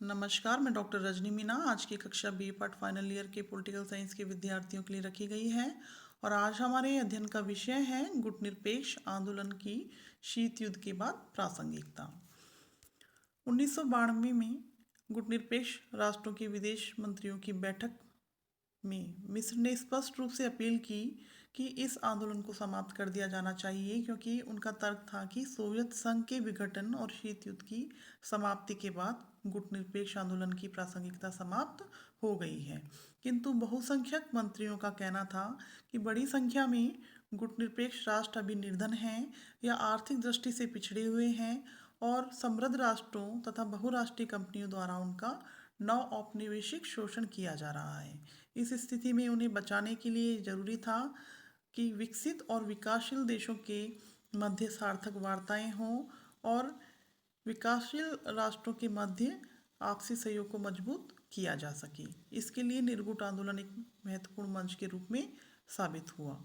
नमस्कार, मैं डॉक्टर रजनी मीना आज की कक्षा बी पार्ट फाइनल ईयर के पॉलिटिकल साइंस के विद्यार्थियों के लिए रखी गई है। और आज हमारे अध्ययन का विषय है गुटनिरपेक्ष आंदोलन की शीत युद्ध के बाद प्रासंगिकता। 1992 में गुटनिरपेक्ष राष्ट्रों के विदेश मंत्रियों की बैठक में मिस्र ने स्पष्ट रूप से अपील की कि इस आंदोलन को समाप्त कर दिया जाना चाहिए, क्योंकि उनका तर्क था कि सोवियत संघ के विघटन और शीत युद्ध की समाप्ति के बाद गुटनिरपेक्ष आंदोलन की प्रासंगिकता समाप्त हो गई है। किंतु बहुसंख्यक मंत्रियों का कहना था कि बड़ी संख्या में गुटनिरपेक्ष राष्ट्र अभी निर्धन हैं या आर्थिक दृष्टि से पिछड़े हुए हैं और समृद्ध राष्ट्रों तथा बहुराष्ट्रीय कंपनियों द्वारा उनका नव औपनिवेशिक शोषण किया जा रहा है। इस स्थिति में उन्हें बचाने के लिए जरूरी था कि विकसित और विकासशील देशों के मध्य सार्थक वार्ताएं हों और विकासशील राष्ट्रों के मध्य आपसी सहयोग को मजबूत किया जा सके। इसके लिए निर्गुट आंदोलन एक महत्वपूर्ण मंच के रूप में साबित हुआ।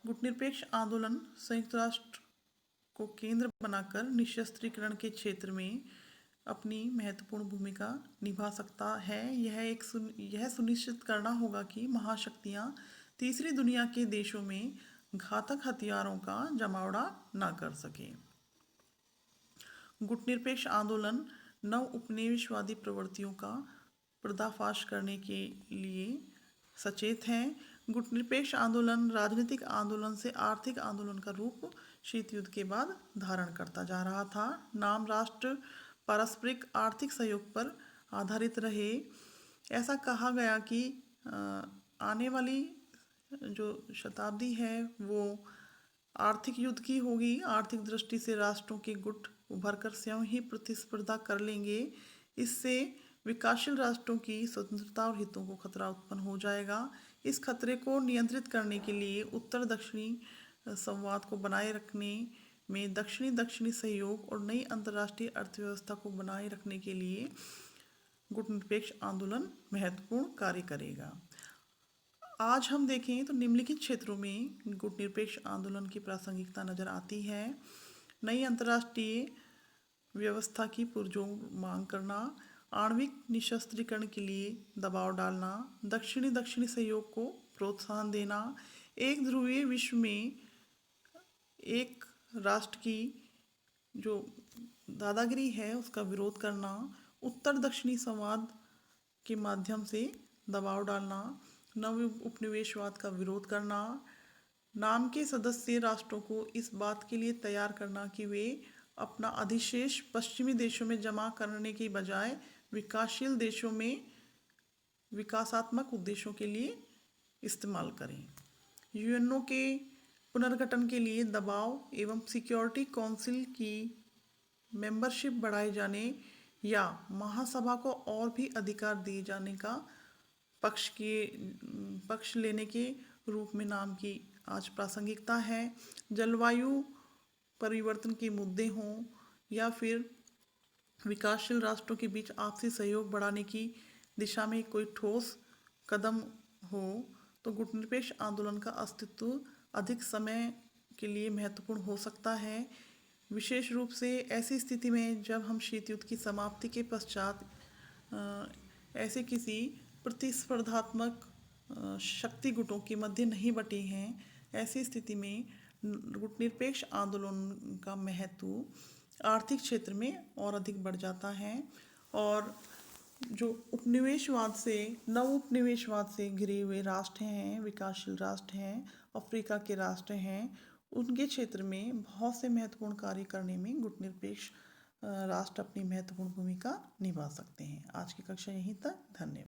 गुटनिरपेक्ष आंदोलन संयुक्त राष्ट्र को केंद्र बनाकर निशस्त्रीकरण के क्षेत्र में अपनी महत्वपूर्ण भूमिका निभा सकता है। यह सुनिश्चित करना होगा कि महाशक्तियां तीसरी दुनिया के देशों में घातक हथियारों का जमावड़ा न कर सके। गुटनिरपेक्ष आंदोलन नव उपनिवेशवादी प्रवृत्तियों का पर्दाफाश करने के लिए सचेत हैं। गुटनिरपेक्ष आंदोलन राजनीतिक आंदोलन से आर्थिक आंदोलन का रूप शीत युद्ध के बाद धारण करता जा रहा था। नाम राष्ट्र पारस्परिक आर्थिक सहयोग पर आधारित रहे। ऐसा कहा गया कि आने वाली जो शताब्दी है वो आर्थिक युद्ध की होगी। आर्थिक दृष्टि से राष्ट्रों के गुट उभरकर स्वयं ही प्रतिस्पर्धा कर लेंगे। इससे विकासशील राष्ट्रों की स्वतंत्रता और हितों को खतरा उत्पन्न हो जाएगा। इस खतरे को नियंत्रित करने के लिए उत्तर दक्षिणी संवाद को बनाए रखने में दक्षिणी दक्षिणी सहयोग और नई अंतर्राष्ट्रीय अर्थव्यवस्था को बनाए रखने के लिए गुटनिरपेक्ष आंदोलन महत्वपूर्ण कार्य करेगा। आज हम देखें तो निम्नलिखित क्षेत्रों में गुटनिरपेक्ष आंदोलन की प्रासंगिकता नजर आती है। नई अंतर्राष्ट्रीय व्यवस्था की पुरजोर मांग करना, आणविक निशस्त्रीकरण के लिए दबाव डालना, दक्षिणी दक्षिणी सहयोग को प्रोत्साहन देना, एक ध्रुवीय विश्व में एक राष्ट्र की जो दादागिरी है उसका विरोध करना, उत्तर दक्षिणी संवाद के माध्यम से दबाव डालना, नव उपनिवेशवाद का विरोध करना, नाम के सदस्य राष्ट्रों को इस बात के लिए तैयार करना कि वे अपना अधिशेष पश्चिमी देशों में जमा करने के बजाय विकासशील देशों में विकासात्मक उद्देश्यों के लिए इस्तेमाल करें। यूएनओ के पुनर्गठन के लिए दबाव एवं सिक्योरिटी काउंसिल की मेंबरशिप बढ़ाए जाने या महासभा को और भी अधिकार दिए जाने का पक्ष लेने के रूप में नाम की आज प्रासंगिकता है। जलवायु परिवर्तन के मुद्दे हों या फिर विकासशील राष्ट्रों के बीच आपसी सहयोग बढ़ाने की दिशा में कोई ठोस कदम हो तो गुटनिरपेक्ष आंदोलन का अस्तित्व अधिक समय के लिए महत्वपूर्ण हो सकता है। विशेष रूप से ऐसी स्थिति में जब हम शीत युद्ध की समाप्ति के पश्चात ऐसे किसी प्रतिस्पर्धात्मक शक्ति गुटों के मध्य नहीं बटे हैं। ऐसी स्थिति में गुटनिरपेक्ष आंदोलन का महत्व आर्थिक क्षेत्र में और अधिक बढ़ जाता है और जो उपनिवेशवाद से नव उपनिवेशवाद से घिरे हुए राष्ट्र हैं, विकासशील राष्ट्र हैं, अफ्रीका के राष्ट्र हैं, उनके क्षेत्र में बहुत से महत्वपूर्ण कार्य करने में गुटनिरपेक्ष राष्ट्र अपनी महत्वपूर्ण भूमिका निभा सकते हैं। आज की कक्षा यहीं तक। धन्यवाद।